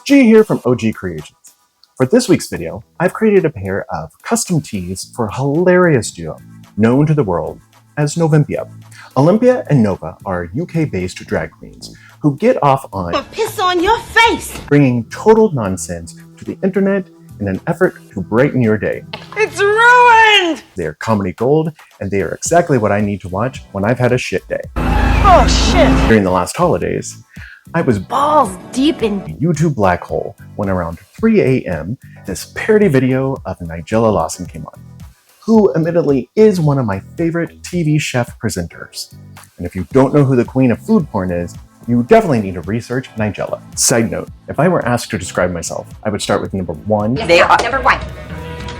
G here from OG Creations. For this week's video, I've created a pair of custom tees for a hilarious duo known to the world as Novympia. Olympia and Nova are UK-based drag queens who get off on piss on your face, bringing total nonsense to the internet in an effort to brighten your day. It's ruined! They are comedy gold, and they are exactly what I need to watch when I've had a shit day. Oh shit! During the last holidays, I was Balls deep in a YouTube black hole when around 3 a.m. this parody video of Nigella Lawson came on, who admittedly is one of my favorite TV chef presenters. And if you don't know who the queen of food porn is, you definitely need to research Nigella. Side note, if I were asked to describe myself, I would start with number one. They are number one.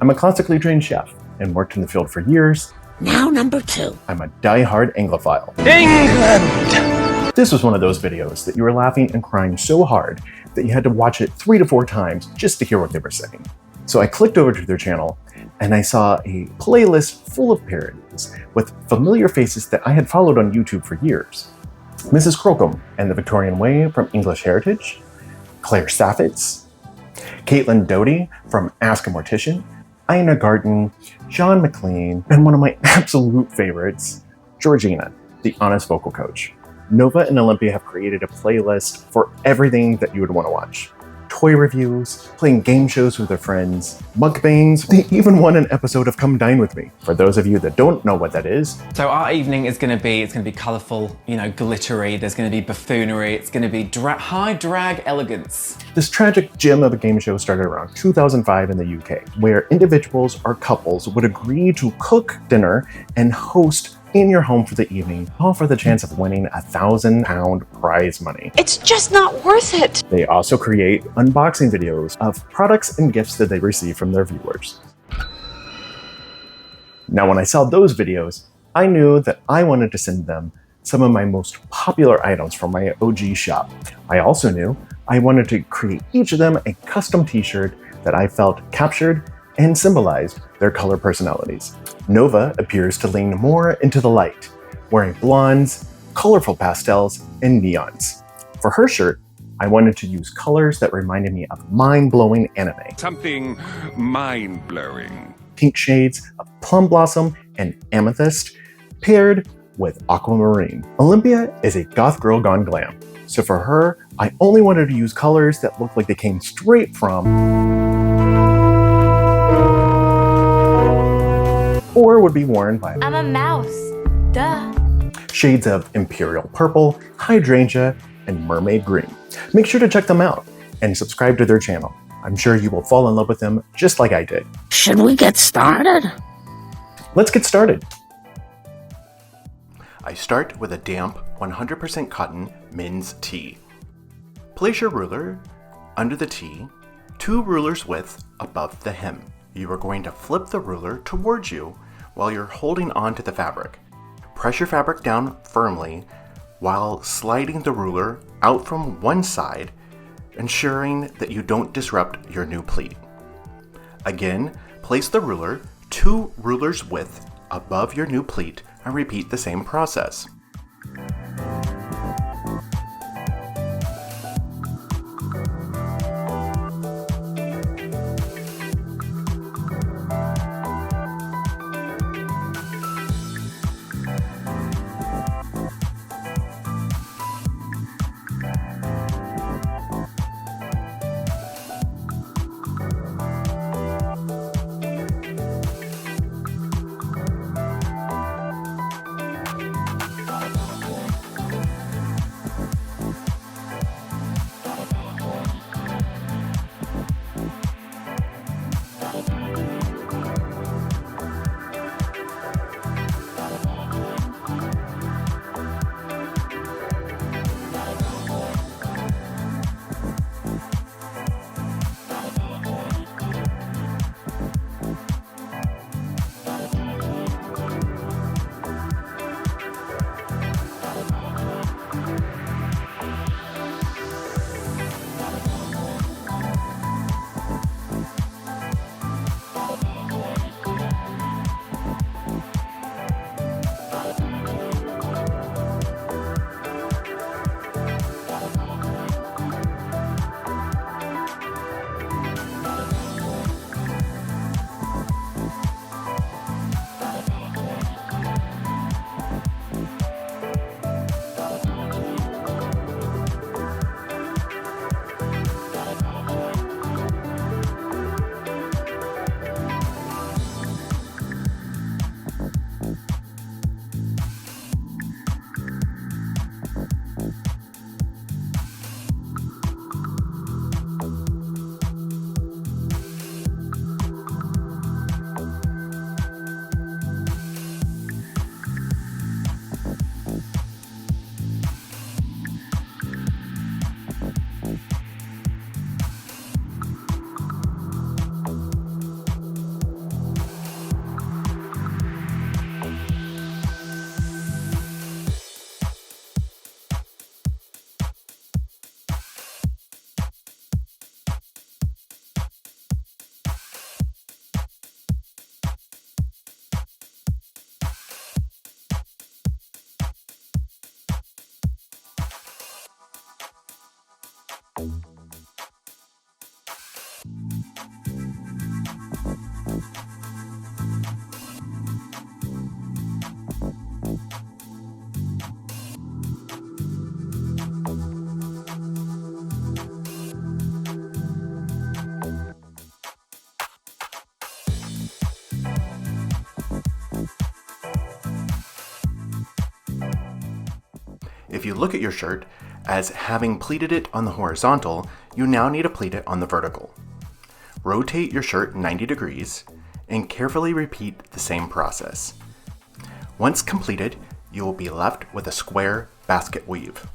I'm a classically trained chef and worked in the field for years. Now number two. I'm a die-hard Anglophile. England! This was one of those videos that you were laughing and crying so hard that you had to watch it 3 to 4 times just to hear what they were saying. So I clicked over to their channel and I saw a playlist full of parodies with familiar faces that I had followed on YouTube for years. Mrs. Crocombe and the Victorian Way from English Heritage, Claire Saffitz, Caitlin Doty from Ask a Mortician, Ina Garten, John McLean, and one of my absolute favorites, Georgina, the Honest Vocal Coach. Nova and Olympia have created a playlist for everything that you would want to watch. Toy reviews, playing game shows with their friends, mukbangs. They even won an episode of Come Dine With Me. For those of you that don't know what that is. So our evening is going to be colourful, glittery, there's going to be buffoonery, it's going to be high drag elegance. This tragic gem of a game show started around 2005 in the UK, where individuals or couples would agree to cook dinner and host in your home for the evening, all for the chance of winning £1,000 prize money. It's just not worth it. They also create unboxing videos of products and gifts that they receive from their viewers. Now, when I saw those videos, I knew that I wanted to send them some of my most popular items from my OG shop. I also knew I wanted to create each of them a custom t-shirt that I felt captured and symbolized their color personalities. Nova appears to lean more into the light, wearing blondes, colorful pastels, and neons. For her shirt, I wanted to use colors that reminded me of mind-blowing anime. Something mind-blowing. Pink shades of Plum Blossom and Amethyst, paired with Aquamarine. Olympia is a goth girl gone glam, so for her, I only wanted to use colors that looked like they came straight from or would be worn by I'm a mouse. Duh. shades of Imperial Purple, Hydrangea, and Mermaid Green. Make sure to check them out and subscribe to their channel. I'm sure you will fall in love with them just like I did. Should we get started? Let's get started. I start with a damp 100% cotton men's tee. Place your ruler under the tee, 2 rulers width above the hem. You are going to flip the ruler towards you while you're holding on to the fabric. Press your fabric down firmly while sliding the ruler out from one side, ensuring that you don't disrupt your new pleat. Again, place the ruler 2 rulers width above your new pleat and repeat the same process. If you look at your shirt, as having pleated it on the horizontal, you now need to pleat it on the vertical. Rotate your shirt 90 degrees and carefully repeat the same process. Once completed, you will be left with a square basket weave.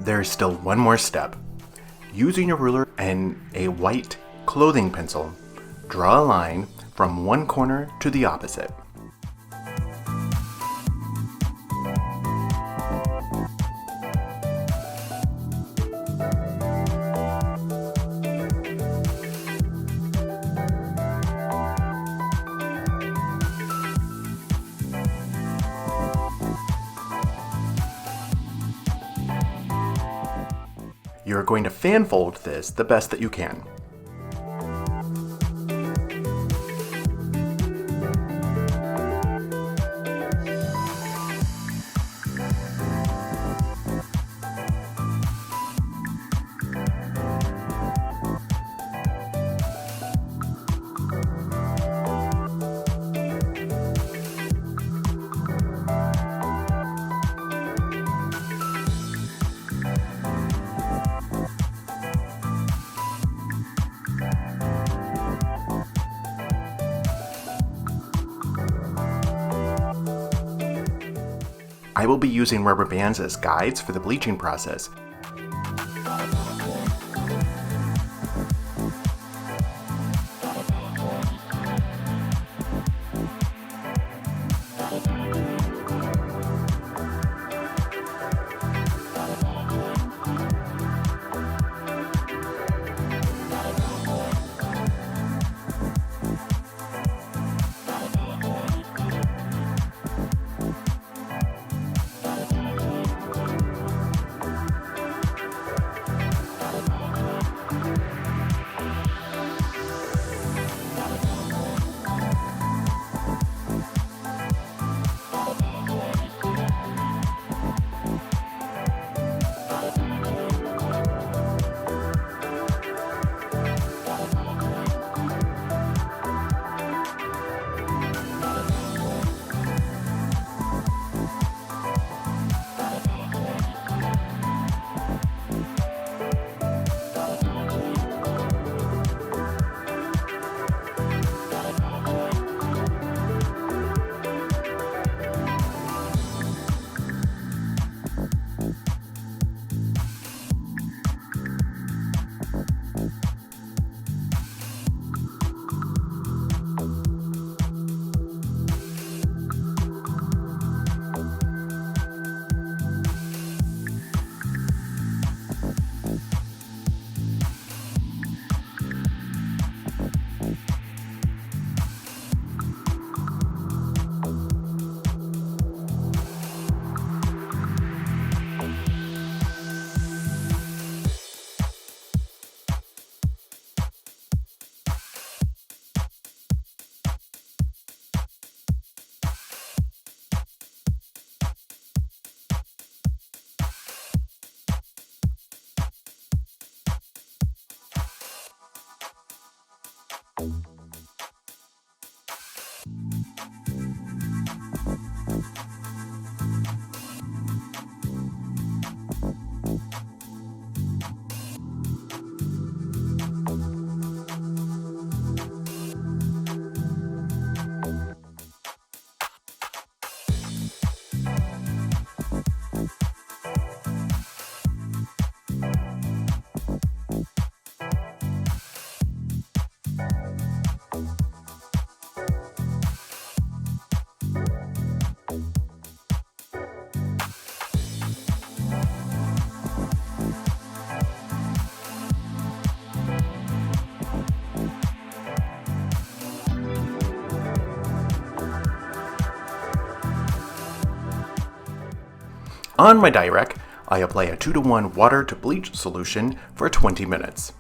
There is still one more step. Using your ruler and a white clothing pencil, draw a line from one corner to the opposite. You're going to fan fold this the best that you can. I will be using rubber bands as guides for the bleaching process. On my dye rack, I apply a 2-to-1 water to bleach solution for 20 minutes.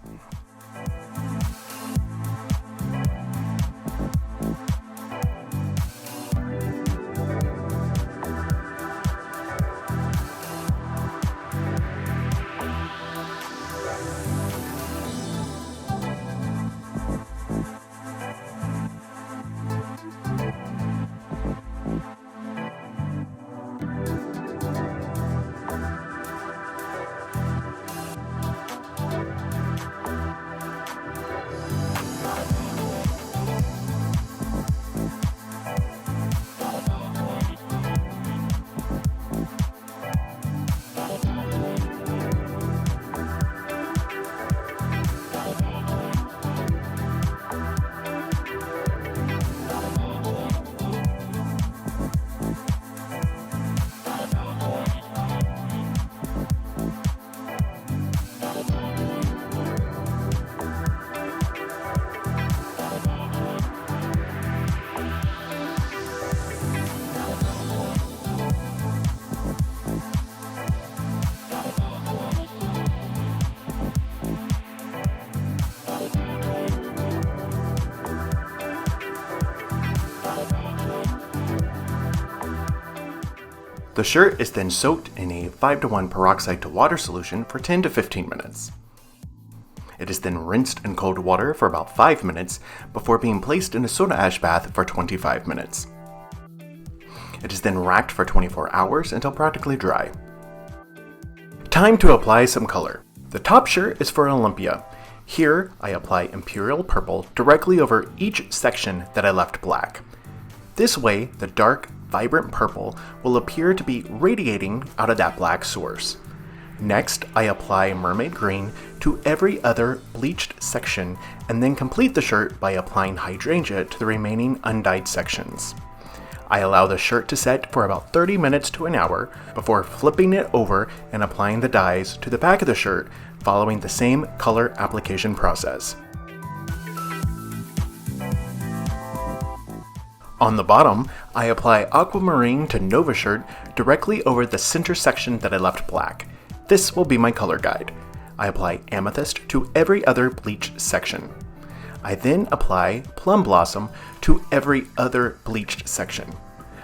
The shirt is then soaked in a 5-to-1 peroxide to water solution for 10 to 15 minutes. It is then rinsed in cold water for about 5 minutes before being placed in a soda ash bath for 25 minutes. It is then racked for 24 hours until practically dry. Time to apply some color. The top shirt is for Novympia. Here, I apply Imperial purple directly over each section that I left black. This way, the dark, vibrant purple will appear to be radiating out of that black source. Next, I apply Mermaid green to every other bleached section and then complete the shirt by applying Hydrangea to the remaining undyed sections. I allow the shirt to set for about 30 minutes to an hour before flipping it over and applying the dyes to the back of the shirt following the same color application process. On the bottom, I apply Aquamarine to Nova shirt directly over the center section that I left black. This will be my color guide. I apply Amethyst to every other bleached section. I then apply Plum Blossom to every other bleached section.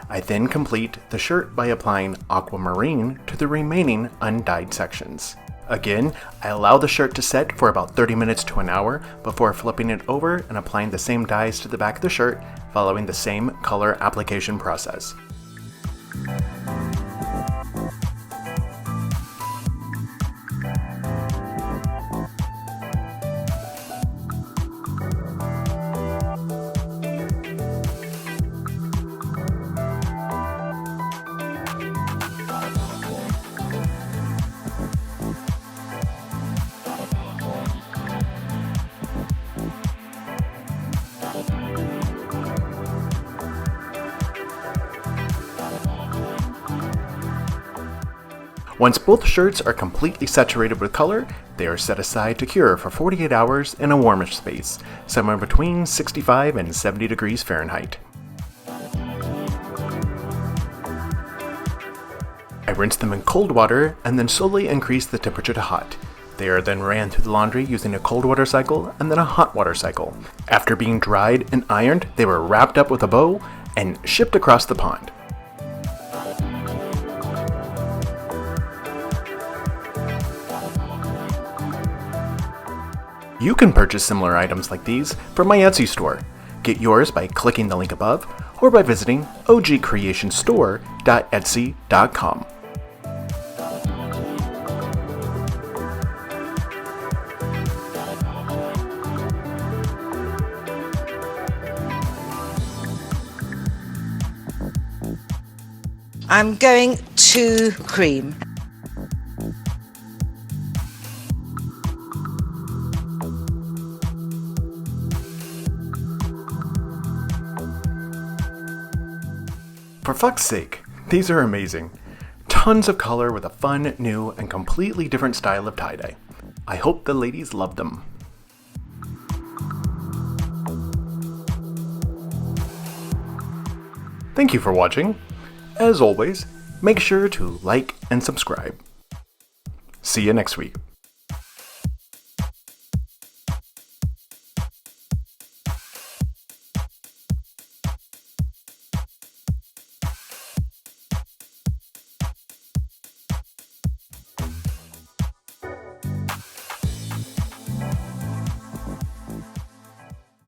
I then complete the shirt by applying Aquamarine to the remaining undyed sections. Again, I allow the shirt to set for about 30 minutes to an hour before flipping it over and applying the same dyes to the back of the shirt following the same color application process. Once both shirts are completely saturated with color, they are set aside to cure for 48 hours in a warmish space, somewhere between 65 and 70 degrees Fahrenheit. I rinse them in cold water and then slowly increase the temperature to hot. They are then ran through the laundry using a cold water cycle and then a hot water cycle. After being dried and ironed, they were wrapped up with a bow and shipped across the pond. You can purchase similar items like these from my Etsy store. Get yours by clicking the link above or by visiting ogcreationstore.etsy.com. I'm going to cream. For fuck's sake, these are amazing. Tons of color with a fun, new, and completely different style of tie-dye. I hope the ladies love them. Thank you for watching. As always, make sure to like and subscribe. See you next week.